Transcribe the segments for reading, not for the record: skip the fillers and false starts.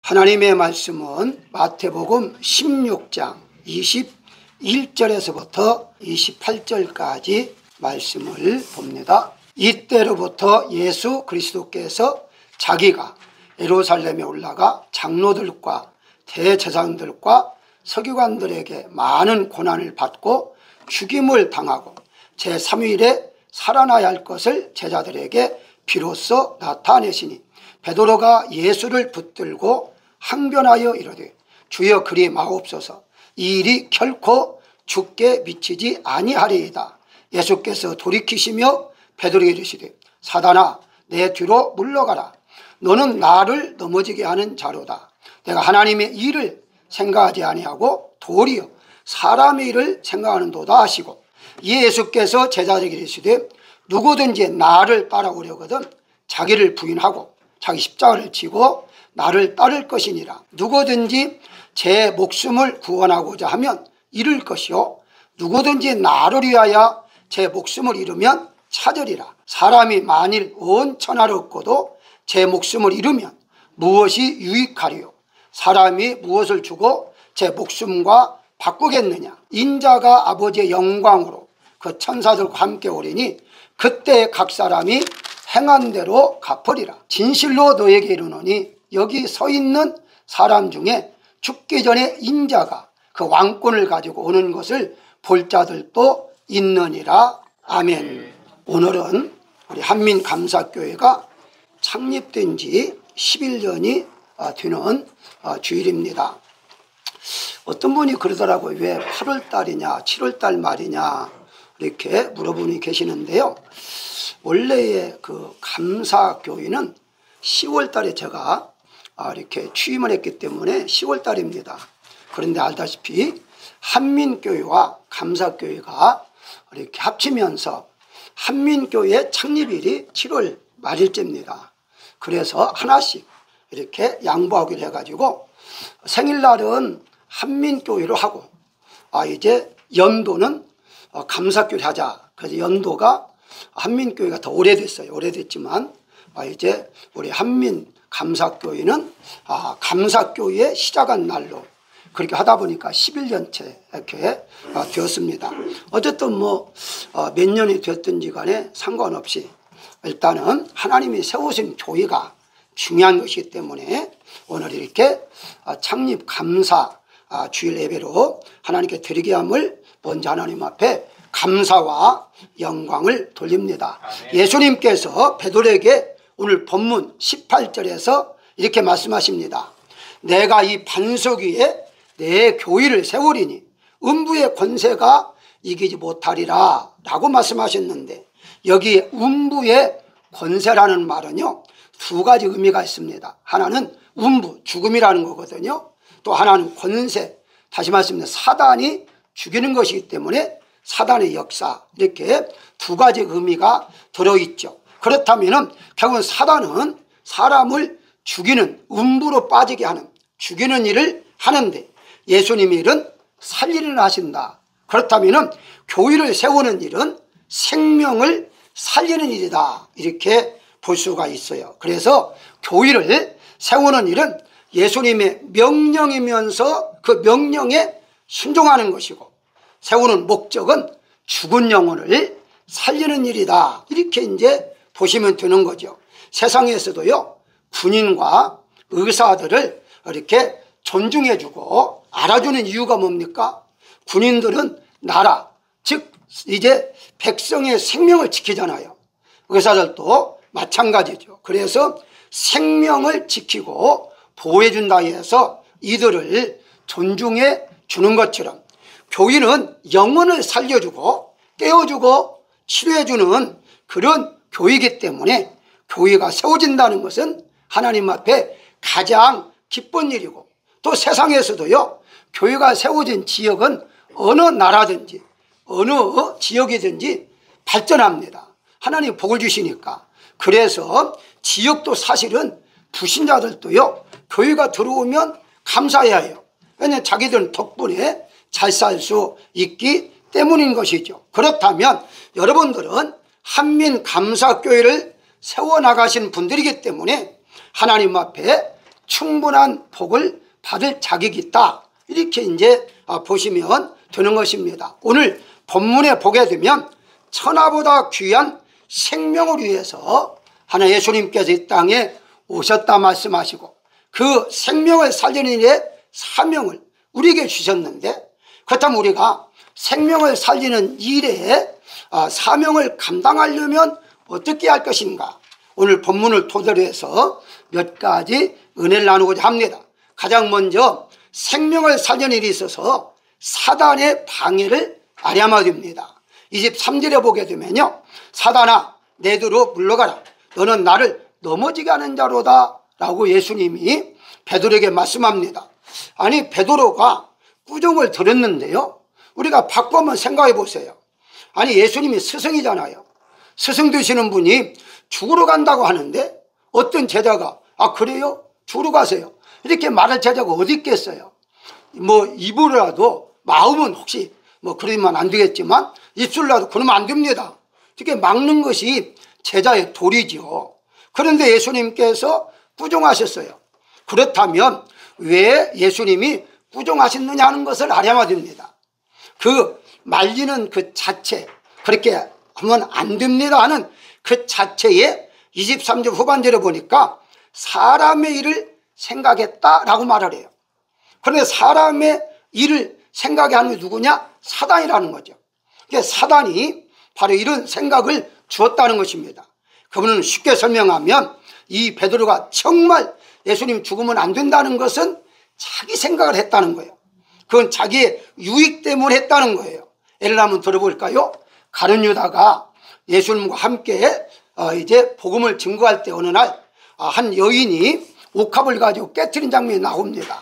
하나님의 말씀은 마태복음 16장 21절에서부터 28절까지 말씀을 봅니다. 이때로부터 예수 그리스도께서 자기가 예루살렘에 올라가 장로들과 대제사장들과 서기관들에게 많은 고난을 받고 죽임을 당하고 제3일에 살아나야 할 것을 제자들에게 비로소 나타내시니 베드로가 예수를 붙들고 항변하여 이르되 주여 그리 마옵소서, 이 일이 결코 죽게 미치지 아니하리이다. 예수께서 돌이키시며 베드로에게 이르시되 사단아 내 뒤로 물러가라. 너는 나를 넘어지게 하는 자로다. 내가 하나님의 일을 생각하지 아니하고 도리어 사람의 일을 생각하는도다 하시고, 예수께서 제자들에게 이르시되 누구든지 나를 따라오려거든 자기를 부인하고 자기 십자가를 지고 나를 따를 것이니라. 누구든지 제 목숨을 구원하고자 하면 잃을 것이요 누구든지 나를 위하여 제 목숨을 잃으면 찾으리라. 사람이 만일 온 천하를 얻고도 제 목숨을 잃으면 무엇이 유익하리요? 사람이 무엇을 주고 제 목숨과 바꾸겠느냐? 인자가 아버지의 영광으로 그 천사들과 함께 오리니 그때 각 사람이 행한 대로 갚으리라. 진실로 너에게 이르노니 여기 서 있는 사람 중에 죽기 전에 인자가 그 왕권을 가지고 오는 것을 볼 자들도 있느니라. 아멘. 오늘은 우리 한민감사교회가 창립된 지 11년이 되는 주일입니다. 어떤 분이 그러더라고요. 왜 8월달이냐 7월달 말이냐 이렇게 물어보는 분이 계시는데요. 원래의 그 감사교회는 10월달에 제가 이렇게 취임을 했기 때문에 10월달입니다. 그런데 알다시피 한민교회와 감사교회가 이렇게 합치면서 한민교회 창립일이 7월 말일째입니다. 그래서 하나씩 이렇게 양보하기로 해가지고 생일날은 한민교회로 하고 이제 연도는 감사교회 하자. 그래서 연도가 한민교회가 더 오래됐어요. 오래됐지만 이제 우리 한민감사교회는 감사교회 시작한 날로 그렇게 하다 보니까 11년째 이렇게 되었습니다. 어쨌든 몇 년이 됐든지 간에 상관없이 일단은 하나님이 세우신 교회가 중요한 것이기 때문에 오늘 이렇게 창립 감사 주일 예배로 하나님께 드리게 함을 먼저 하나님 앞에 감사와 영광을 돌립니다. 예수님께서 베드로에게 오늘 본문 18절에서 이렇게 말씀하십니다. 내가 이 반석 위에 내 교회를 세우리니 음부의 권세가 이기지 못하리라 라고 말씀하셨는데, 여기 음부의 권세라는 말은요 두 가지 의미가 있습니다. 하나는 음부, 죽음이라는 거거든요. 또 하나는 권세, 다시 말씀드리면 사단이 죽이는 것이기 때문에 사단의 역사, 이렇게 두 가지 의미가 들어있죠. 그렇다면 결국은 사단은 사람을 죽이는, 음부로 빠지게 하는, 죽이는 일을 하는데 예수님의 일은 살리는 하신다. 그렇다면 교회를 세우는 일은 생명을 살리는 일이다, 이렇게 볼 수가 있어요. 그래서 교회를 세우는 일은 예수님의 명령이면서 그 명령에 순종하는 것이고, 세우는 목적은 죽은 영혼을 살리는 일이다, 이렇게 이제 보시면 되는 거죠. 세상에서도요 군인과 의사들을 이렇게 존중해주고 알아주는 이유가 뭡니까? 군인들은 나라, 즉 이제 백성의 생명을 지키잖아요. 의사들도 마찬가지죠. 그래서 생명을 지키고 보호해준다 해서 이들을 존중해 주는 것처럼 교회는 영혼을 살려주고 깨워주고 치료해주는 그런 교회이기 때문에 교회가 세워진다는 것은 하나님 앞에 가장 기쁜 일이고, 또 세상에서도요 교회가 세워진 지역은 어느 나라든지 어느 지역이든지 발전합니다. 하나님 복을 주시니까. 그래서 지역도 사실은 불신자들도요 교회가 들어오면 감사해야 해요. 왜냐하면 자기들 덕분에 잘 살 수 있기 때문인 것이죠. 그렇다면 여러분들은 한민감사교회를 세워나가신 분들이기 때문에 하나님 앞에 충분한 복을 받을 자격이 있다. 이렇게 이제 보시면 되는 것입니다. 오늘 본문에 보게 되면 천하보다 귀한 생명을 위해서 하나 예수님께서 이 땅에 오셨다 말씀하시고 그 생명을 살리는 일에 사명을 우리에게 주셨는데, 그렇다면 우리가 생명을 살리는 일에 사명을 감당하려면 어떻게 할 것인가, 오늘 본문을 토대로 해서 몇 가지 은혜를 나누고자 합니다. 가장 먼저 생명을 살리는 일이 있어서 사단의 방해를 아뢰야 됩니다. 23절에 보게 되면요, 사단아 내 뒤로 물러가라, 너는 나를 넘어지게 하는 자로다 라고 예수님이 베드로에게 말씀합니다. 아니 베드로가 꾸중을 들었는데요, 우리가 바꿔 한번 생각해 보세요. 아니 예수님이 스승이잖아요. 스승 되시는 분이 죽으러 간다고 하는데 어떤 제자가 그래요? 죽으러 가세요 이렇게 말할 제자가 어디 있겠어요. 뭐 입으로라도, 마음은 혹시 뭐 그러면 안 되겠지만 입술로라도 그러면 안 됩니다. 이렇게 막는 것이 제자의 도리죠. 그런데 예수님께서 꾸중하셨어요. 그렇다면 왜 예수님이 꾸중하셨느냐 하는 것을 알아야 됩니다. 그 말리는 그 자체, 그렇게 하면 안 됩니다 하는 그 자체에 23절 후반절에 보니까 사람의 일을 생각했다라고 말을 해요. 그런데 사람의 일을 생각해 하는 게 누구냐? 사단이라는 거죠. 그러니까 사단이 바로 이런 생각을 주었다는 것입니다. 그분은 쉽게 설명하면 이 베드로가 정말 예수님 죽으면 안 된다는 것은 자기 생각을 했다는 거예요. 그건 자기의 유익 때문에 했다는 거예요. 예를 한번 들어볼까요? 가룟 유다가 예수님과 함께 이제 복음을 증거할 때 어느 날 한 여인이 옥합을 가지고 깨트린 장면이 나옵니다.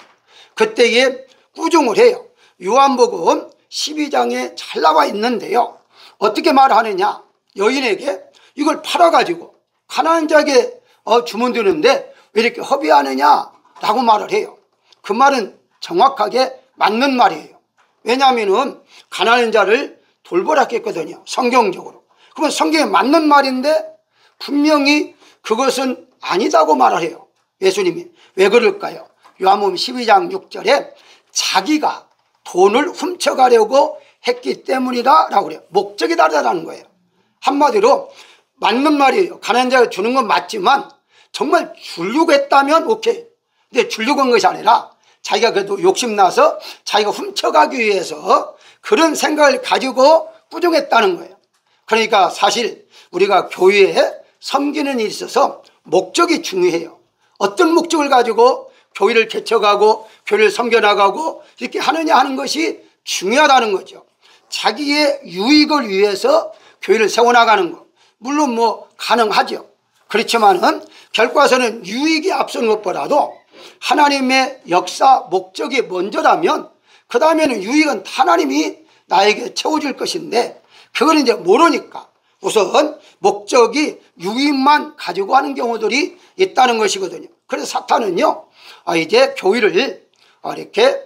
그때에 꾸중을 해요. 요한복음 12장에 잘 나와 있는데요, 어떻게 말하느냐, 여인에게 이걸 팔아가지고 가난한 자에게 주면 되는데 왜 이렇게 허비하느냐 라고 말을 해요. 그 말은 정확하게 맞는 말이에요. 왜냐하면 가난한 자를 돌보라 했거든요, 성경적으로. 그러면 성경에 맞는 말인데 분명히 그것은 아니다고 말을 해요, 예수님이. 왜 그럴까요? 요한복음 12장 6절에 자기가 돈을 훔쳐가려고 했기 때문이다 라고 그래요. 목적이 다르다는 거예요. 한마디로 맞는 말이에요. 가난한 자가 주는 건 맞지만 정말 주려고 했다면 오케이. 근데 주려고 한 것이 아니라 자기가 그래도 욕심나서 자기가 훔쳐가기 위해서 그런 생각을 가지고 꾸중했다는 거예요. 그러니까 사실 우리가 교회에 섬기는 일에 있어서 목적이 중요해요. 어떤 목적을 가지고 교회를 개척하고 교회를 섬겨나가고 이렇게 하느냐 하는 것이 중요하다는 거죠. 자기의 유익을 위해서 교회를 세워나가는 것, 물론 뭐 가능하죠. 그렇지만은 결과서는 유익이 앞서는 것보다도 하나님의 역사 목적이 먼저라면 그 다음에는 유익은 하나님이 나에게 채워줄 것인데 그걸 이제 모르니까 우선 목적이 유익만 가지고 하는 경우들이 있다는 것이거든요. 그래서 사탄은요, 이제 교회를 이렇게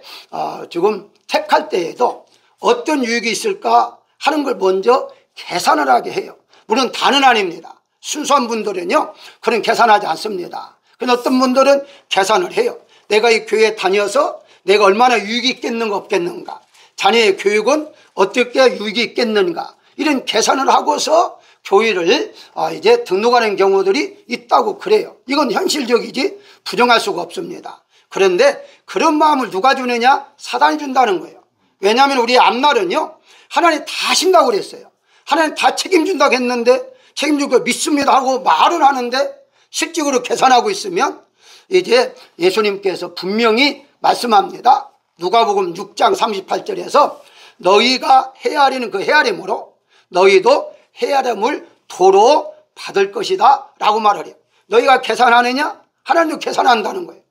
지금 택할 때에도 어떤 유익이 있을까 하는 걸 먼저 계산을 하게 해요. 물론 다는 아닙니다. 순수한 분들은요 그런 계산하지 않습니다. 그런데 어떤 분들은 계산을 해요. 내가 이 교회에 다녀서 내가 얼마나 유익이 있겠는가 없겠는가, 자녀의 교육은 어떻게 유익이 있겠는가, 이런 계산을 하고서 교회를 이제 등록하는 경우들이 있다고 그래요. 이건 현실적이지 부정할 수가 없습니다. 그런데 그런 마음을 누가 주느냐? 사단이 준다는 거예요. 왜냐하면 우리 앞날은요 하나님 다 하신다고 그랬어요. 하나님 다 책임준다고 했는데 책임지고 믿습니다 하고 말은 하는데 실질적으로 계산하고 있으면 이제 예수님께서 분명히 말씀합니다. 누가복음 6장 38절에서 너희가 헤아리는 그 헤아림으로 너희도 헤아림을 도로 받을 것이다 라고 말을 해요. 너희가 계산하느냐? 하나님도 계산한다는 거예요.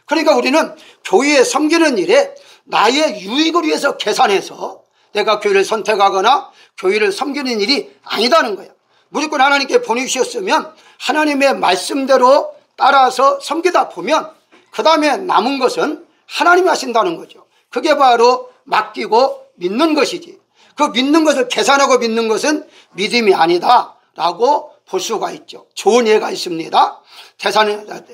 그러니까 우리는 교회에 섬기는 일에 나의 유익을 위해서 계산해서 내가 교회를 선택하거나 교회를 섬기는 일이 아니다는 거예요. 무조건 하나님께 보내주셨으면 하나님의 말씀대로 따라서 섬기다 보면 그 다음에 남은 것은 하나님이 하신다는 거죠. 그게 바로 맡기고 믿는 것이지, 그 믿는 것을 계산하고 믿는 것은 믿음이 아니다 라고 볼 수가 있죠. 좋은 예가 있습니다.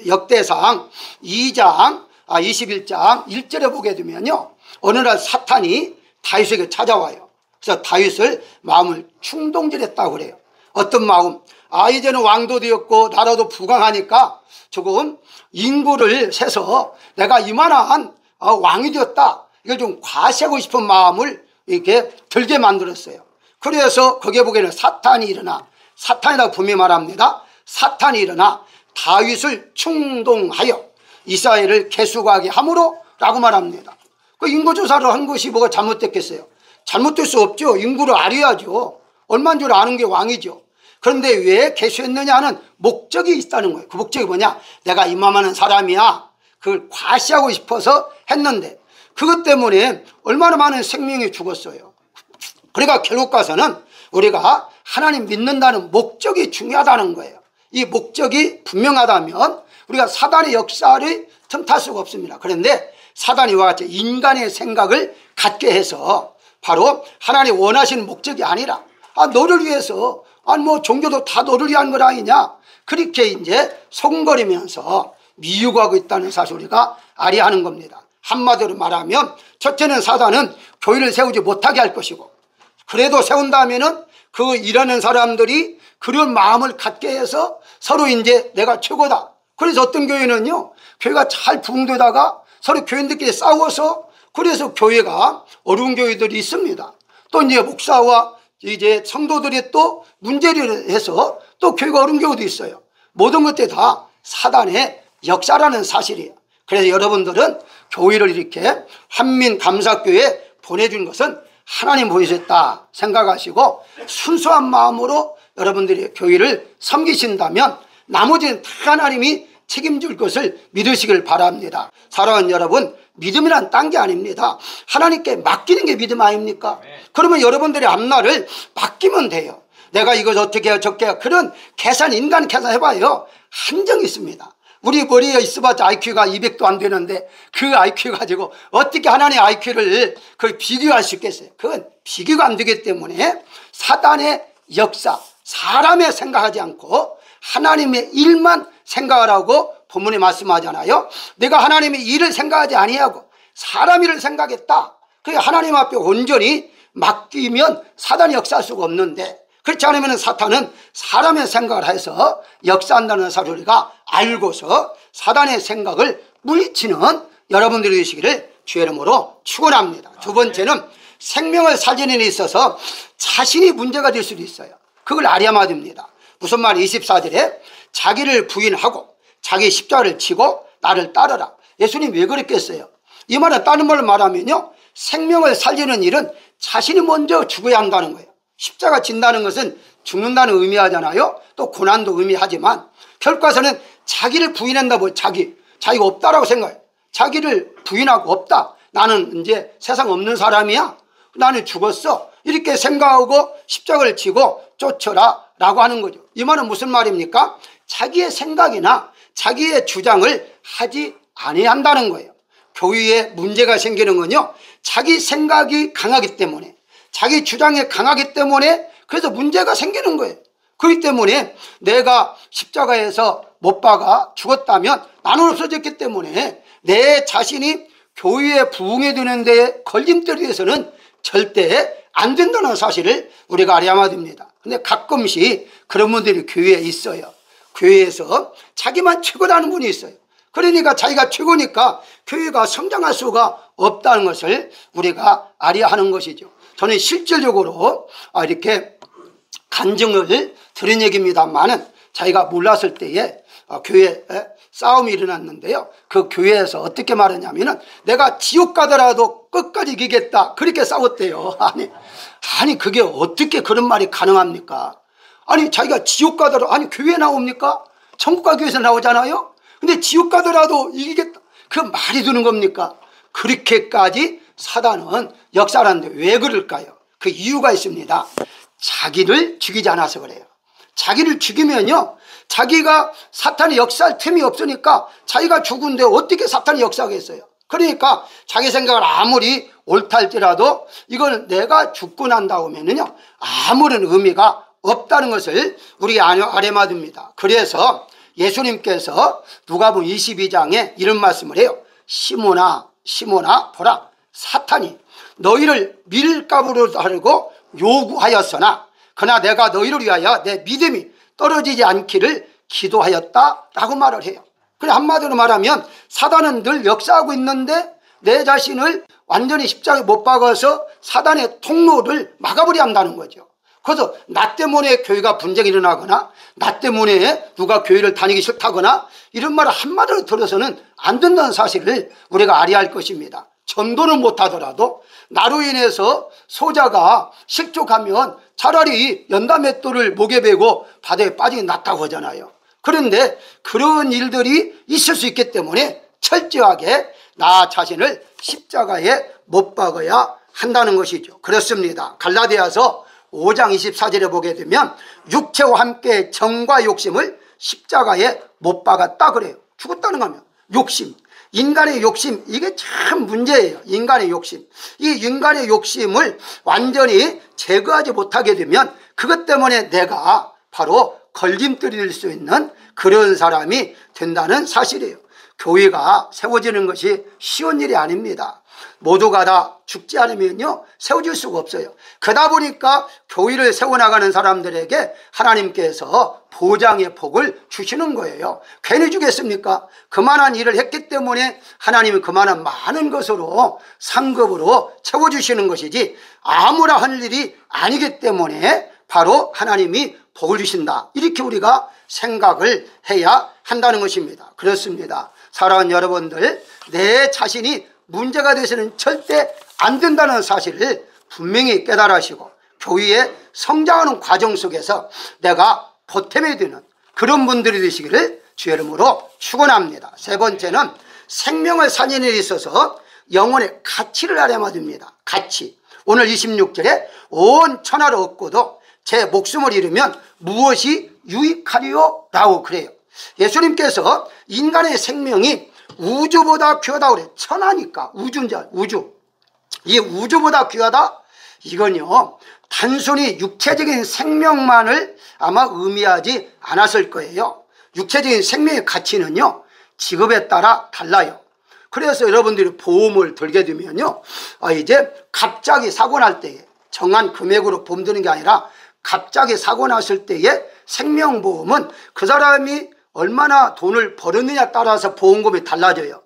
역대상 2장 21장 1절에 보게 되면요, 어느 날 사탄이 다윗에게 찾아와요. 그래서 다윗을 마음을 충동질했다고 그래요. 어떤 마음? 이제는 왕도 되었고 나라도 부강하니까 조금 인구를 세서 내가 이만한 왕이 되었다, 이걸 좀 과시하고 싶은 마음을 이렇게 들게 만들었어요. 그래서 거기에 보기에는 사탄이 일어나, 사탄이라고 분명히 말합니다. 사탄이 일어나 다윗을 충동하여 이스라엘을 개수하게 함으로 라고 말합니다. 그 인구조사를 한 것이 뭐가 잘못됐겠어요? 잘못될 수 없죠. 인구를 알아야죠. 얼마인 줄 아는 게 왕이죠. 그런데 왜 개수했느냐 하는 목적이 있다는 거예요. 그 목적이 뭐냐? 내가 이만한 사람이야, 그걸 과시하고 싶어서 했는데 그것 때문에 얼마나 많은 생명이 죽었어요. 그러니까 결국 가서는 우리가 하나님 믿는다는 목적이 중요하다는 거예요. 이 목적이 분명하다면 우리가 사단의 역사를 틈탈 수가 없습니다. 그런데 사단이 이와 같이 인간의 생각을 갖게 해서 바로 하나님 원하시는 목적이 아니라 너를 위해서, 뭐 종교도 다 너를 위한 것 아니냐, 그렇게 이제 속거리면서 미유하고 있다는 사실 우리가 알아야 하는 겁니다. 한마디로 말하면 첫째는 사단은 교회를 세우지 못하게 할 것이고, 그래도 세운다면은 그 일하는 사람들이 그런 마음을 갖게 해서 서로 이제 내가 최고다. 그래서 어떤 교회는요, 교회가 잘 부흥되다가 서로 교인들끼리 싸워서, 그래서 교회가 어려운 교회들이 있습니다. 또 이제 목사와 이제 성도들이 또 문제를 해서 또 교회가 어려운 경우도 있어요. 모든 것들이 다 사단의 역사라는 사실이에요. 그래서 여러분들은 교회를 이렇게 한민감사교회에 보내준 것은 하나님 보이셨다 생각하시고 순수한 마음으로 여러분들이 교회를 섬기신다면 나머지는 다 하나님이 책임질 것을 믿으시길 바랍니다. 사랑하는 여러분, 믿음이란 딴 게 아닙니다. 하나님께 맡기는 게 믿음 아닙니까? 그러면 여러분들의 앞날을 맡기면 돼요. 내가 이것 어떻게 해요, 저렇게 해요, 그런 계산, 인간 계산 해봐요. 한정이 있습니다. 우리 머리에 있어봤자 IQ가 200도 안 되는데 그 IQ 가지고 어떻게 하나님의 IQ를 비교할 수 있겠어요? 그건 비교가 안 되기 때문에 사단의 역사, 사람의 생각하지 않고 하나님의 일만 생각하라고 본문에 말씀하잖아요. 내가 하나님의 일을 생각하지 아니하고 사람 일을 생각했다. 그게 하나님 앞에 온전히 맡기면 사단이 역사할 수가 없는데, 그렇지 않으면 사탄은 사람의 생각을 해서 역사한다는 사실을 우리가 알고서 사단의 생각을 물리치는 여러분들이 되시기를 주의 이름으로 축원합니다. 두 번째는 생명을 살리는 데 있어서 자신이 문제가 될 수도 있어요. 그걸 알아야만 됩니다. 무슨 말? 24절에 자기를 부인하고 자기 십자가를 지고 나를 따르라. 예수님 왜 그랬겠어요? 이 말은 다른 말로 말하면요, 생명을 살리는 일은 자신이 먼저 죽어야 한다는 거예요. 십자가 진다는 것은 죽는다는 의미하잖아요. 또 고난도 의미하지만 결과서는 자기를 부인한다고, 자기가 없다라고 생각해요. 자기를 부인하고 없다, 나는 이제 세상 없는 사람이야, 나는 죽었어, 이렇게 생각하고 십자가를 지고 쫓아라 라고 하는 거죠. 이 말은 무슨 말입니까? 자기의 생각이나 자기의 주장을 하지 아니해야 한다는 거예요. 교회에 문제가 생기는 건요, 자기 생각이 강하기 때문에, 자기 주장이 강하기 때문에 그래서 문제가 생기는 거예요. 그렇기 때문에 내가 십자가에서 못 박아 죽었다면 나는 없어졌기 때문에 내 자신이 교회에 부흥해 되는 데 걸림돌이 돼서는 절대 안 된다는 사실을 우리가 알아야만 됩니다. 근데 가끔씩 그런 분들이 교회에 있어요. 교회에서 자기만 최고라는 분이 있어요. 그러니까 자기가 최고니까 교회가 성장할 수가 없다는 것을 우리가 알아야 하는 것이죠. 저는 실질적으로 이렇게 간증을 들은 얘기입니다만은 자기가 몰랐을 때에 교회에 싸움이 일어났는데요, 그 교회에서 어떻게 말하냐면은 내가 지옥 가더라도 끝까지 이기겠다, 그렇게 싸웠대요. 아니 그게 어떻게 그런 말이 가능합니까? 아니 자기가 지옥 가더라도, 아니 교회 나옵니까? 천국과 교회에서 나오잖아요. 근데 지옥 가더라도 이기겠다, 그 말이 되는 겁니까? 그렇게까지 사단은 역사하는데 왜 그럴까요? 그 이유가 있습니다. 자기를 죽이지 않아서 그래요. 자기를 죽이면요, 자기가 사탄이 역사할 틈이 없으니까 자기가 죽은데 어떻게 사탄이 역사하겠어요? 그러니까 자기 생각을 아무리 옳다 할지라도 이걸 내가 죽고 난 다음에는요 아무런 의미가 없다는 것을 우리 아뢰마듭니다. 그래서 예수님께서 누가복음 22장에 이런 말씀을 해요. 시몬아 보라, 사탄이 너희를 밀가부로 하려고 요구하였으나 그러나 내가 너희를 위하여 내 믿음이 떨어지지 않기를 기도하였다라고 말을 해요. 그래, 한마디로 말하면 사단은 늘 역사하고 있는데 내 자신을 완전히 십자가에 못 박아서 사단의 통로를 막아버려야 한다는 거죠. 그래서 나 때문에 교회가 분쟁이 일어나거나 나 때문에 누가 교회를 다니기 싫다거나 이런 말을 한마디로 들어서는 안 된다는 사실을 우리가 알아야 할 것입니다. 전도는 못하더라도 나로 인해서 소자가 실족하면 차라리 연다맷돌을 목에 베고 바다에 빠지기 낫다고 하잖아요. 그런데 그런 일들이 있을 수 있기 때문에 철저하게 나 자신을 십자가에 못 박아야 한다는 것이죠. 그렇습니다. 갈라디아서 5장 24절에 보게 되면 육체와 함께 정과 욕심을 십자가에 못 박았다 그래요. 죽었다는 거면 욕심, 인간의 욕심, 이게 참 문제예요. 인간의 욕심, 이 인간의 욕심을 완전히 제거하지 못하게 되면 그것 때문에 내가 바로 걸림돌이 될 수 있는 그런 사람이 된다는 사실이에요. 교회가 세워지는 것이 쉬운 일이 아닙니다. 모두가 다 죽지 않으면요 세워질 수가 없어요. 그러다 보니까 교회를 세워나가는 사람들에게 하나님께서 보장의 복을 주시는 거예요. 괜히 주겠습니까? 그만한 일을 했기 때문에 하나님이 그만한 많은 것으로 상급으로 채워주시는 것이지 아무나 할 일이 아니기 때문에 바로 하나님이 복을 주신다, 이렇게 우리가 생각을 해야 한다는 것입니다. 그렇습니다. 사랑하는 여러분들, 내 자신이 문제가 되서는 절대 안 된다는 사실을 분명히 깨달으시고 교회에 성장하는 과정 속에서 내가 보탬이 되는 그런 분들이 되시기를 주의 이름으로 축원합니다. 세 번째는 생명을 살리는 데 있어서 영혼의 가치를 알아야됩니다. 가치. 오늘 26절에 온 천하를 얻고도 제 목숨을 잃으면 무엇이 유익하리요? 라고 그래요. 예수님께서 인간의 생명이 우주보다 귀하다고 그래요. 천하니까, 우주. 이 우주보다 귀하다? 이건요 단순히 육체적인 생명만을 아마 의미하지 않았을 거예요. 육체적인 생명의 가치는요 직업에 따라 달라요. 그래서 여러분들이 보험을 들게 되면요 이제 갑자기 사고 날 때에 정한 금액으로 보험 드는 게 아니라 갑자기 사고 났을 때에 생명보험은 그 사람이 얼마나 돈을 벌었느냐에 따라서 보험금이 달라져요.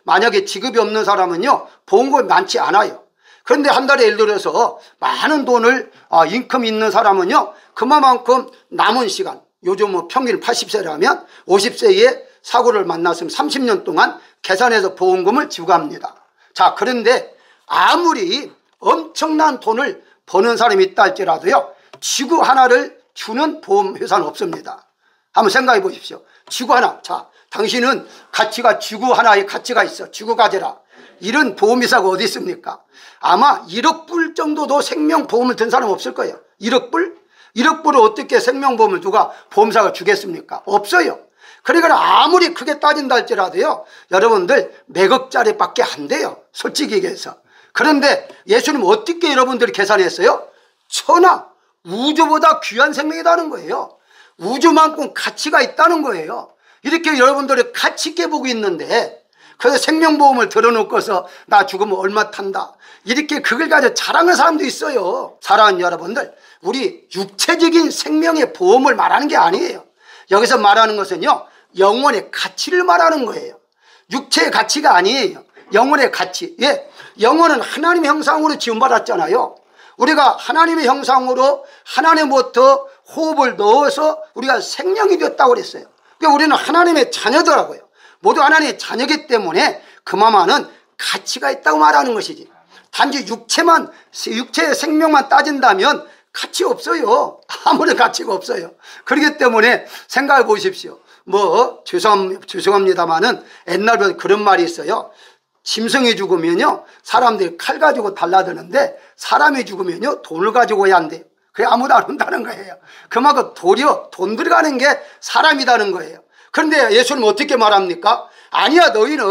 만약에 직업이 없는 사람은요 보험금이 많지 않아요. 그런데 한 달에 예를 들어서 많은 돈을 인컴이 있는 사람은요 그만큼 남은 시간, 요즘 뭐 평균 80세라면 50세에 사고를 만났으면 30년 동안 계산해서 보험금을 지급합니다. 자, 그런데 아무리 엄청난 돈을 버는 사람이 있다 할지라도요 지구 하나를 주는 보험회사는 없습니다. 한번 생각해 보십시오. 지구 하나. 자, 당신은 가치가 지구 하나의 가치가 있어. 지구 가져라. 이런 보험회사가 어디 있습니까? 아마 1억 불 정도도 생명보험을 든 사람 없을 거예요. 1억 불? 1억 불을 어떻게 생명보험을 누가 보험사가 주겠습니까? 없어요. 그러니까 아무리 크게 따진다 할지라도요 여러분들 몇억짜리 밖에 안 돼요. 솔직히 얘기해서. 그런데 예수님 어떻게 여러분들이 계산했어요? 천하, 우주보다 귀한 생명이라는 거예요. 우주만큼 가치가 있다는 거예요. 이렇게 여러분들이 가치 있게 보고 있는데 그래서 생명보험을 들어놓고서 나 죽으면 얼마 탄다 이렇게 그걸 가지고 자랑하는 사람도 있어요. 사랑하는 여러분들, 우리 육체적인 생명의 보험을 말하는 게 아니에요. 여기서 말하는 것은요 영혼의 가치를 말하는 거예요. 육체의 가치가 아니에요. 영혼의 가치. 예, 영혼은 하나님의 형상으로 지음받았잖아요. 우리가 하나님의 형상으로 하나님부터 호흡을 넣어서 우리가 생명이 되었다고 그랬어요. 그러니까 우리는 하나님의 자녀더라고요. 모두 하나님의 자녀이기 때문에 그만한 가치가 있다고 말하는 것이지, 단지 육체의 생명만 따진다면 가치 없어요. 아무런 가치가 없어요. 그렇기 때문에 생각해 보십시오. 죄송합니다만은 옛날에 그런 말이 있어요. 짐승이 죽으면요 사람들이 칼 가지고 달라드는데 사람이 죽으면요 돈을 가지고 해야 한대요. 그래 아무도 안 온다는 거예요. 그만큼 도리어 돈 들어가는 게 사람이라는 거예요. 그런데 예수님은 어떻게 말합니까? 아니야, 너희는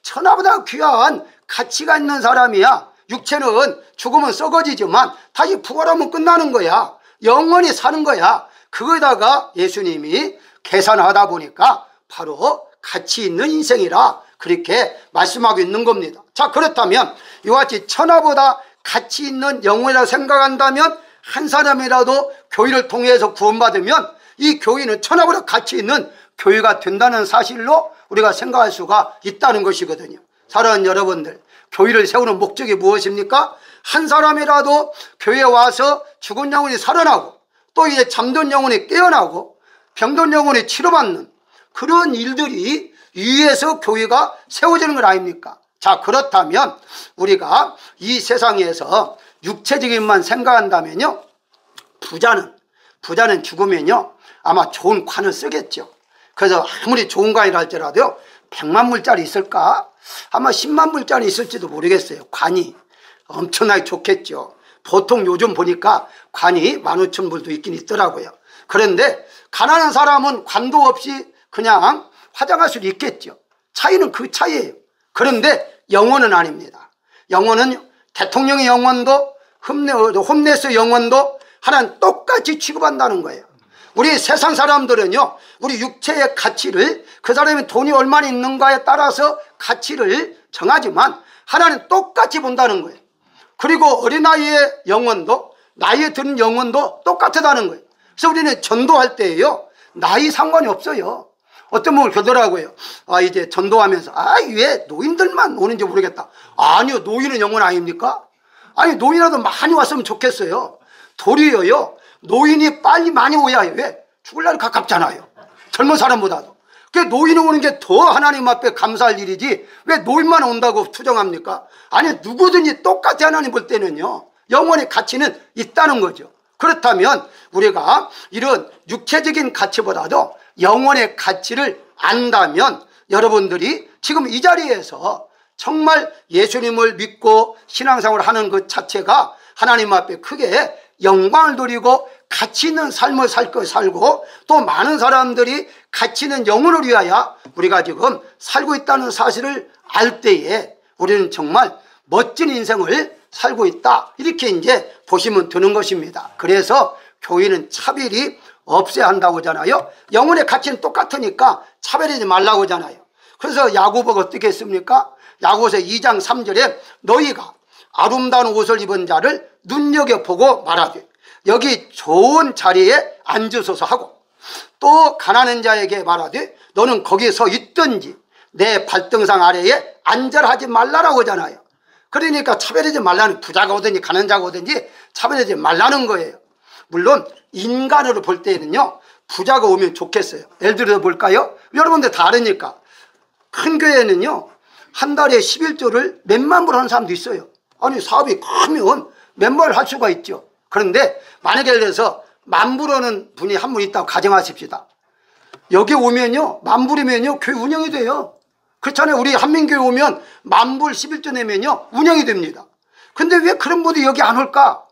천하보다 귀한 가치가 있는 사람이야. 육체는 죽으면 썩어지지만 다시 부활하면 끝나는 거야. 영원히 사는 거야. 그거에다가 예수님이 계산하다 보니까 바로 가치 있는 인생이라 그렇게 말씀하고 있는 겁니다. 자, 그렇다면 이와 같이 천하보다 가치 있는 영혼이라고 생각한다면 한 사람이라도 교회를 통해서 구원받으면 이 교회는 천하보다 가치 있는 교회가 된다는 사실로 우리가 생각할 수가 있다는 것이거든요. 사랑하는 여러분들, 교회를 세우는 목적이 무엇입니까? 한 사람이라도 교회에 와서 죽은 영혼이 살아나고 또 이제 잠든 영혼이 깨어나고 병든 영혼이 치료받는 그런 일들이 위에서 교회가 세워지는 것 아닙니까? 자, 그렇다면 우리가 이 세상에서 육체적인만 생각한다면요, 부자는 죽으면요 아마 좋은 관을 쓰겠죠. 그래서 아무리 좋은 관이라 할지라도요 100만 불짜리 있을까? 아마 10만 불짜리 있을지도 모르겠어요. 관이 엄청나게 좋겠죠. 보통 요즘 보니까 관이 15,000불도 있긴 있더라고요. 그런데 가난한 사람은 관도 없이 그냥 화장할 수도 있겠죠. 차이는 그 차이예요. 그런데 영혼은 아닙니다. 영혼은 대통령의 영혼도 홈레스 영혼도 하나는 똑같이 취급한다는 거예요. 우리 세상 사람들은요, 우리 육체의 가치를 그 사람이 돈이 얼마나 있는가에 따라서 가치를 정하지만 하나는 똑같이 본다는 거예요. 그리고 어린아이의 영혼도 나이에 든 영혼도 똑같다는 거예요. 그래서 우리는 전도할 때에요 나이 상관이 없어요. 어떤 분을 그러더라고요. 이제 전도하면서 왜 노인들만 오는지 모르겠다. 아니요, 노인은 영혼 아닙니까? 아니, 노인이라도 많이 왔으면 좋겠어요. 도리어요, 노인이 빨리 많이 오야 해요. 왜? 죽을 날이 가깝잖아요. 젊은 사람보다도. 그래서 노인이 오는 게 더 하나님 앞에 감사할 일이지 왜 노인만 온다고 투정합니까? 아니, 누구든지 똑같이 하나님 볼 때는요 영혼의 가치는 있다는 거죠. 그렇다면 우리가 이런 육체적인 가치보다도 영혼의 가치를 안다면 여러분들이 지금 이 자리에서 정말 예수님을 믿고 신앙생활을 하는 것 자체가 하나님 앞에 크게 영광을 돌리고 가치 있는 삶을 살고 또 많은 사람들이 가치 있는 영혼을 위하여 우리가 지금 살고 있다는 사실을 알 때에 우리는 정말 멋진 인생을 살고 있다, 이렇게 이제 보시면 되는 것입니다. 그래서 교회는 차별이 없어야 한다고 하잖아요. 영혼의 가치는 똑같으니까 차별하지 말라고 하잖아요. 그래서 야고보가 어떻게 했습니까? 야고보서 2장 3절에 너희가 아름다운 옷을 입은 자를 눈여겨보고 말하되 여기 좋은 자리에 앉으소서 하고 또 가난한 자에게 말하되 너는 거기에 서 있든지 내 발등상 아래에 앉아라 하지 말라라고 하잖아요. 그러니까 차별하지 말라는, 부자가 오든지 가난한 자가 오든지 차별하지 말라는 거예요. 물론 인간으로 볼 때는요 부자가 오면 좋겠어요. 예를 들어서 볼까요? 여러분들 다 아니까 큰 교회는요 한 달에 11조를 몇만 불 하는 사람도 있어요. 아니, 사업이 크면 몇만 할 수가 있죠. 그런데 만약에 예를 들어서 10,000불 하는 분이 한 분 있다고 가정하십시다. 여기 오면요 10,000불이면요 교회 운영이 돼요. 그렇잖아요. 우리 한민교회 오면 10,000불 11조 내면요 운영이 됩니다. 근데 왜 그런 분이 여기 안 올까?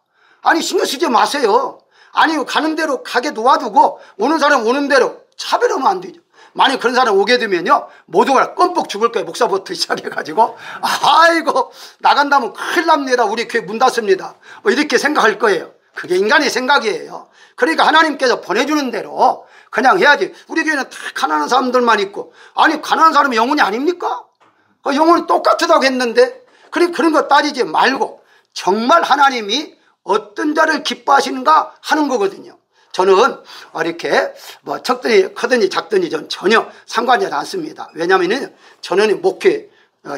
아니, 신경 쓰지 마세요. 아니, 가는 대로 가게 놓아두고 오는 사람 오는 대로 차별하면 안 되죠. 만약 그런 사람 오게 되면요 모두가 껌뻑 죽을 거예요. 목사부터 시작해가지고 아이고 나간다면 큰일 납니다. 우리 교회 문 닫습니다. 이렇게 생각할 거예요. 그게 인간의 생각이에요. 그러니까 하나님께서 보내주는 대로 그냥 해야지. 우리 교회는 다 가난한 사람들만 있고, 아니 가난한 사람이 영혼이 아닙니까? 영혼이 똑같다고 했는데 그런 거 따지지 말고 정말 하나님이 어떤 자를 기뻐하시는가 하는 거거든요. 저는 이렇게 뭐 적든지 크든지 작든지 전 전혀 상관이 않습니다. 왜냐하면 저는 목회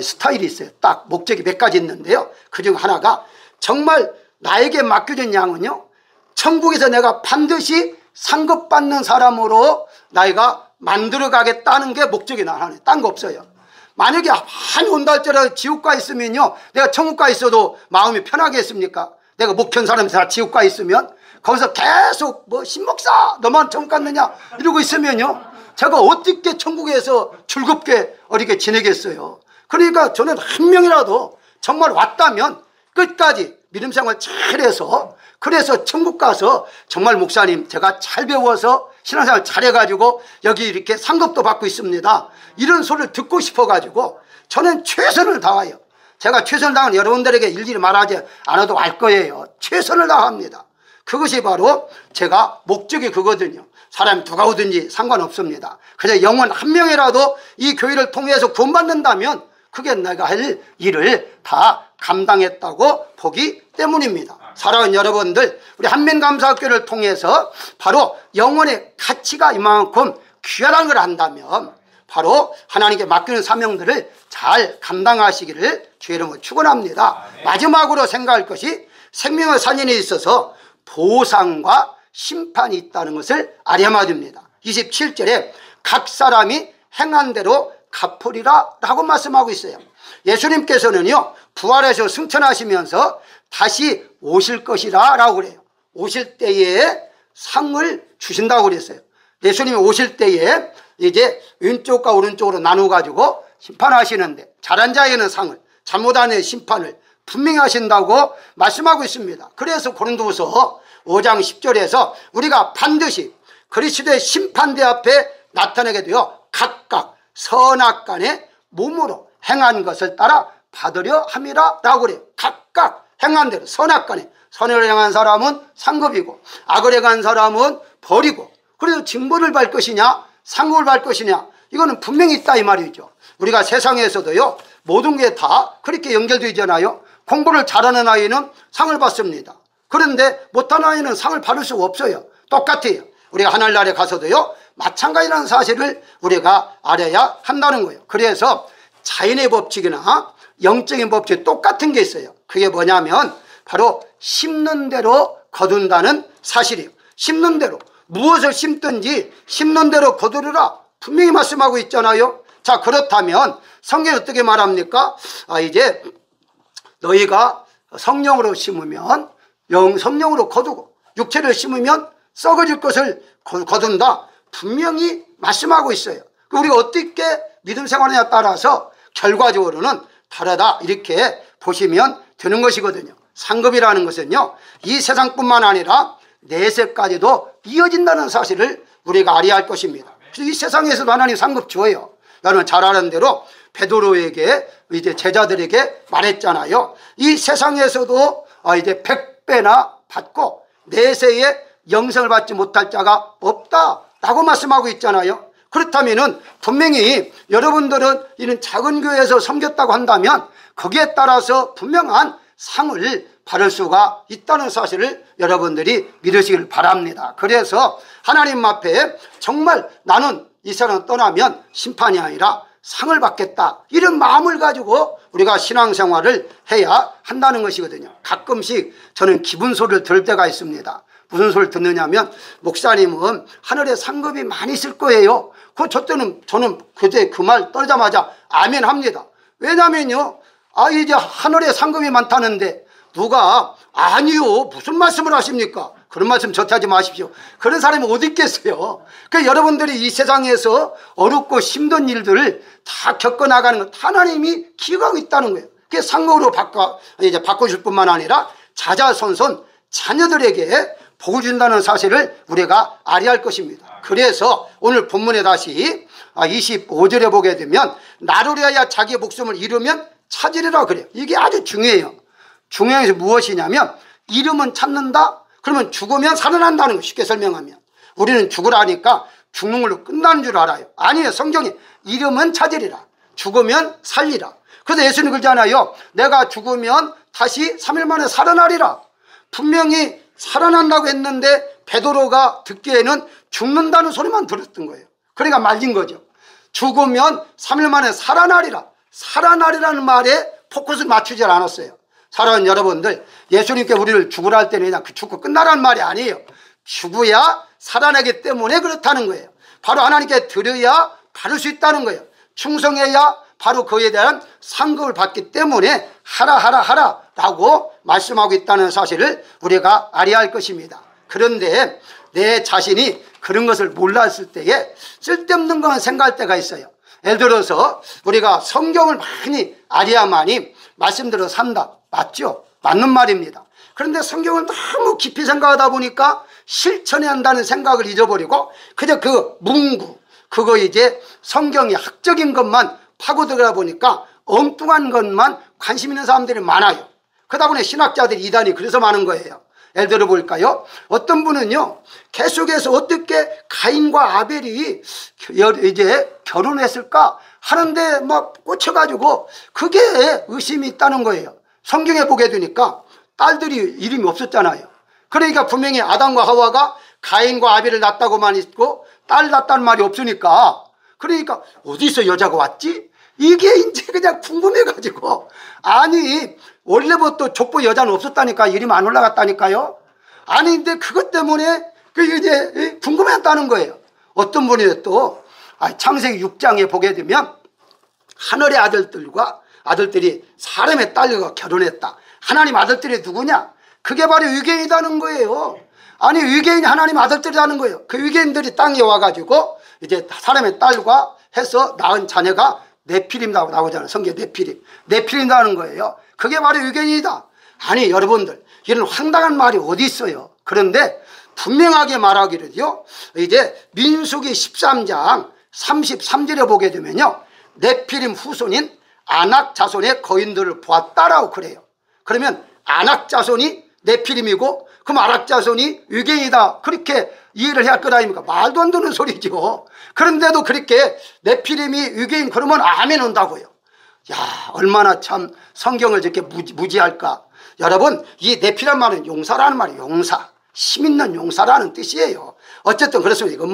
스타일이 있어요. 딱 목적이 몇 가지 있는데요. 그중 하나가 정말 나에게 맡겨진 양은요 천국에서 내가 반드시 상급받는 사람으로 나이가 만들어 가겠다는 게 목적이 나는, 딴 거 없어요. 만약에 많이 온다 할지라도 지옥 가 있으면요 내가 천국 가 있어도 마음이 편하겠습니까? 내가 목회한 사람이 다 지옥 가 있으면 거기서 계속 뭐 신목사 너만 천국 갔느냐 이러고 있으면요 제가 어떻게 천국에서 즐겁게 어리게 지내겠어요. 그러니까 저는 한 명이라도 정말 왔다면 끝까지 믿음 생활 잘해서, 그래서 천국 가서 정말 목사님 제가 잘 배워서 신앙생활 잘해가지고 여기 이렇게 상급도 받고 있습니다, 이런 소리를 듣고 싶어가지고 저는 최선을 다해요. 제가 최선을 다하는 여러분들에게 일일이 말하지 않아도 알 거예요. 최선을 다합니다. 그것이 바로 제가 목적이 그거든요. 사람이 누가 오든지 상관없습니다. 그저 영혼 한 명이라도 이 교회를 통해서 구원받는다면 그게 내가 할 일을 다 감당했다고 보기 때문입니다. 사랑하는 여러분들, 우리 한민감사학교를 통해서 바로 영혼의 가치가 이만큼 귀하다는 걸 안다면 바로 하나님께 맡기는 사명들을 잘 감당하시기를 주의 이름으로 축원합니다. 마지막으로 생각할 것이 생명의 산인에 있어서 보상과 심판이 있다는 것을 알아야 됩니다. 27절에 각 사람이 행한 대로 갚으리라 라고 말씀하고 있어요. 예수님께서는요, 부활해서 승천하시면서 다시 오실 것이라 라고 그래요. 오실 때에 상을 주신다고 그랬어요. 예수님이 오실 때에 이제 왼쪽과 오른쪽으로 나누어 가지고 심판하시는데, 잘한 자에게는 상을, 잘못한 자에게는 심판을 분명히 하신다고 말씀하고 있습니다. 그래서 고린도후서 5장 10절에서 우리가 반드시 그리스도의 심판대 앞에 나타나게 되어 각각 선악간의 몸으로 행한 것을 따라 받으려 함이라 라고 그래요. 각각 행한 대로 선악간에, 선을 행한 사람은 상급이고 악을 행한 사람은 벌이고, 그래서 징벌을 받을 것이냐 상급을 받을 것이냐, 이거는 분명히 있다 이 말이죠. 우리가 세상에서도요, 모든 게 다 그렇게 연결되어 있잖아요. 공부를 잘하는 아이는 상을 받습니다. 그런데 못하는 아이는 상을 받을 수가 없어요. 똑같아요. 우리가 하늘나라에 가서도요, 마찬가지라는 사실을 우리가 알아야 한다는 거예요. 그래서 자연의 법칙이나 영적인 법칙이 똑같은 게 있어요. 그게 뭐냐면 바로 심는 대로 거둔다는 사실이에요. 심는 대로, 무엇을 심든지 심는 대로 거두리라 분명히 말씀하고 있잖아요. 자, 그렇다면 성경이 어떻게 말합니까? 이제 너희가 성령으로 심으면 성령으로 거두고 육체를 심으면 썩어질 것을 거둔다 분명히 말씀하고 있어요. 우리가 어떻게 믿음 생활하냐에 따라서 결과적으로는 다르다 이렇게 보시면 되는 것이거든요. 상급이라는 것은요, 이 세상뿐만 아니라 내세까지도 이어진다는 사실을 우리가 알아야 할 것입니다. 이 세상에서도 하나님 상급 줘요. 여러분 잘 아는 대로 베드로에게 이제 제자들에게 말했잖아요. 이 세상에서도 이제 100배나 받고 내세에 영생을 받지 못할 자가 없다라고 말씀하고 있잖아요. 그렇다면은 분명히 여러분들은 이런 작은 교회에서 섬겼다고 한다면 거기에 따라서 분명한 상을 받을 수가 있다는 사실을 여러분들이 믿으시길 바랍니다. 그래서 하나님 앞에 정말 나는 이 사람 떠나면 심판이 아니라 상을 받겠다, 이런 마음을 가지고 우리가 신앙생활을 해야 한다는 것이거든요. 가끔씩 저는 기분 소리를 들을 때가 있습니다. 무슨 소리를 듣느냐면, 목사님은 하늘에 상급이 많이 있을 거예요. 저는 그때 그 말 떨자마자 아멘 합니다. 왜냐면요, 이제 하늘에 상급이 많다는데 누가 아니요 무슨 말씀을 하십니까? 그런 말씀 절대 하지 마십시오. 그런 사람이 어디 있겠어요. 그러니까 여러분들이 이 세상에서 어렵고 힘든 일들을 다 겪어나가는 것, 하나님이 기억하고 있다는 거예요. 그게 상급으로 바꿔줄 뿐만 아니라 자자손손 자녀들에게 복을 준다는 사실을 우리가 알아야 할 것입니다. 그래서 오늘 본문에 다시 25절에 보게 되면 나를 위하여 자기의 목숨을 잃으면 찾으리라 그래요. 이게 아주 중요해요. 중요한 것이 무엇이냐면, 잃으면 찾는다, 그러면 죽으면 살아난다는 거. 쉽게 설명하면 우리는 죽으라니까 죽는 걸로 끝나는 줄 알아요. 아니에요. 성경이 잃으면 찾으리라, 죽으면 살리라. 그래서 예수님 그러잖아요. 내가 죽으면 다시 3일 만에 살아나리라. 분명히 살아난다고 했는데 베드로가 듣기에는 죽는다는 소리만 들었던 거예요. 그러니까 말린 거죠. 죽으면 3일 만에 살아나리라. 살아나리라는 말에 포커스를 맞추지 않았어요. 사랑하는 여러분들, 예수님께 우리를 죽으라 할 때는 그냥 죽고 끝나라는 말이 아니에요. 죽어야 살아나기 때문에 그렇다는 거예요. 바로 하나님께 드려야 받을 수 있다는 거예요. 충성해야 바로 그에 대한 상급을 받기 때문에 하라 라고 말씀하고 있다는 사실을 우리가 알아야 할 것입니다. 그런데 내 자신이 그런 것을 몰랐을 때에 쓸데없는 것만 생각할 때가 있어요. 예를 들어서 우리가 성경을 많이 알아야만이 말씀대로 산다, 맞죠? 맞는 말입니다. 그런데 성경을 너무 깊이 생각하다 보니까 실천해야 한다는 생각을 잊어버리고 그저 그 문구, 그거 이제 성경이 학적인 것만 파고들다 보니까 엉뚱한 것만 관심 있는 사람들이 많아요. 그러다 보니 신학자들이 이단이 그래서 많은 거예요. 예를 들어 볼까요? 어떤 분은요, 계속해서 어떻게 가인과 아벨이 이제 결혼했을까 하는데 막 꽂혀가지고 그게 의심이 있다는 거예요. 성경에 보게 되니까 딸들이 이름이 없었잖아요. 그러니까 분명히 아담과 하와가 가인과 아벨을 낳았다고만 있고 딸 낳았다는 말이 없으니까, 그러니까 어디서 여자가 왔지? 이게 이제 그냥 궁금해가지고, 아니 원래부터 족보 여자는 없었다니까, 이름 안 올라갔다니까요. 아니 근데 그것 때문에 그 이제 궁금했다는 거예요. 어떤 분이 또 창세기 6장에 보게 되면 하늘의 아들들이 사람의 딸과 결혼했다. 하나님 아들들이 누구냐? 그게 바로 유괴인이라는 거예요. 아니 유괴인이 하나님 아들들이라는 거예요. 그 유괴인들이 땅에 와가지고 이제 사람의 딸과 해서 낳은 자녀가 네피림이라고 나오잖아요. 성경에 네피림이라는 거예요. 그게 바로 유괴인이다. 아니 여러분들, 이런 황당한 말이 어디 있어요. 그런데 분명하게 말하기를요, 이제 민수기 13장 33절에 보게 되면요, 네피림 후손인 아낙 자손의 거인들을 보았다라고 그래요. 그러면 아낙 자손이 네피림이고 그럼 아낙 자손이 유괴인이다, 그렇게 이해를 해야 할 것 아닙니까? 말도 안 되는 소리죠. 그런데도 그렇게 네피림이 유괴인 그러면 아멘 온다고요. 야, 얼마나 참 성경을 이렇게 무지할까. 여러분, 이 네피란 말은 용사라는 말이에요. 용사, 힘 있는 용사라는 뜻이에요. 어쨌든 그렇습니다. 이거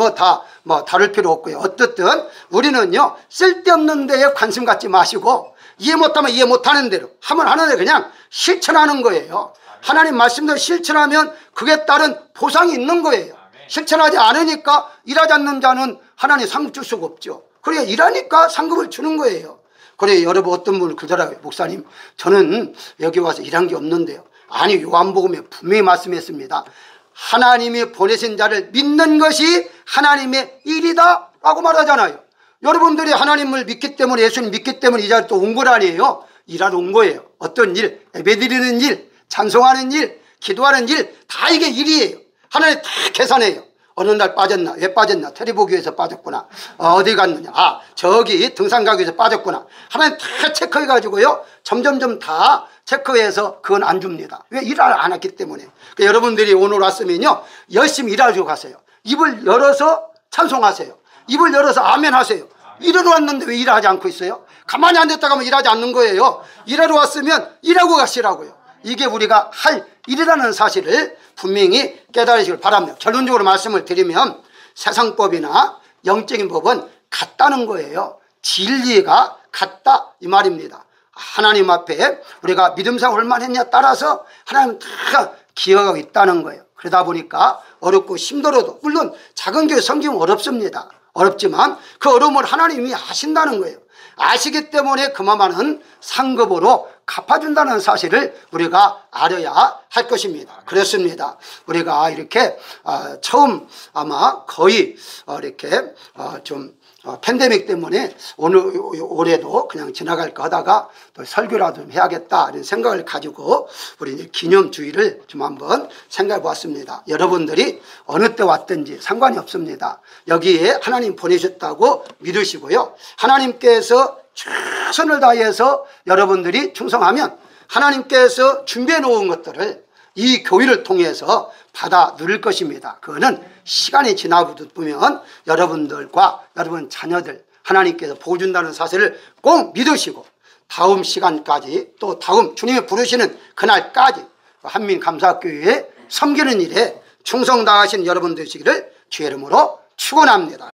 뭐 다룰 필요 없고요. 어쨌든 우리는요, 쓸데없는 데에 관심 갖지 마시고, 이해 못하면 이해 못하는 대로, 하면 하는 데 그냥 실천하는 거예요. 하나님 말씀대로 실천하면 그에 따른 보상이 있는 거예요. 실천하지 않으니까, 일하지 않는 자는 하나님 상급 줄 수가 없죠. 그러니까 일하니까 상급을 주는 거예요. 그래, 여러분 어떤 분을 그러더라고요. 목사님, 저는 여기 와서 일한 게 없는데요. 아니, 요한복음에 분명히 말씀했습니다. 하나님이 보내신 자를 믿는 것이 하나님의 일이다 라고 말하잖아요. 여러분들이 하나님을 믿기 때문에, 예수님 믿기 때문에 이 자리에 또 온 거 아니에요. 일하러 온 거예요. 어떤 일, 예배드리는 일, 찬송하는 일, 기도하는 일, 다 이게 일이에요. 하나님 다 계산해요. 어느 날 빠졌나, 왜 빠졌나, 테레보기에서 빠졌구나, 어디 갔느냐, 저기 등산 가기 위해서 빠졌구나, 하나님 다 체크해 가지고요, 점점점 다 체크해서 그건 안 줍니다. 왜? 일을 안 했기 때문에. 그러니까 여러분들이 오늘 왔으면요, 열심히 일하고 가세요. 입을 열어서 찬송하세요. 입을 열어서 아멘 하세요. 일하러 왔는데 왜 일하지 않고 있어요? 가만히 앉았다가 하면 일하지 않는 거예요. 일하러 왔으면 일하고 가시라고요. 이게 우리가 할 일이라는 사실을 분명히 깨달으시길 바랍니다. 결론적으로 말씀을 드리면 세상법이나 영적인 법은 같다는 거예요. 진리가 같다 이 말입니다. 하나님 앞에 우리가 믿음상 얼마나 했냐에 따라서 하나님은 다 기억하고 있다는 거예요. 그러다 보니까 어렵고 힘들어도, 물론 작은 교회 성경은 어렵습니다. 어렵지만 그 어려움을 하나님이 아신다는 거예요. 아시기 때문에 그만한 상급으로 갚아준다는 사실을 우리가 알아야 할 것입니다. 그렇습니다. 우리가 이렇게 처음 아마 거의 이렇게 좀 팬데믹 때문에 올해도 그냥 지나갈까 하다가 또 설교라도 좀 해야겠다 이런 생각을 가지고 우리 이제 기념주의를 좀 한번 생각해 보았습니다. 여러분들이 어느 때 왔든지 상관이 없습니다. 여기에 하나님 보내셨다고 믿으시고요, 하나님께서 최선을 다해서 여러분들이 충성하면 하나님께서 준비해 놓은 것들을 이 교회를 통해서 받아 누릴 것입니다. 그거는 시간이 지나고 보면 여러분들과 여러분 자녀들 하나님께서 보여준다는 사실을 꼭 믿으시고, 다음 시간까지, 또 다음 주님이 부르시는 그날까지 한민감사교회에 섬기는 일에 충성 다하신 여러분 되시기를 주의 이름으로 축원합니다.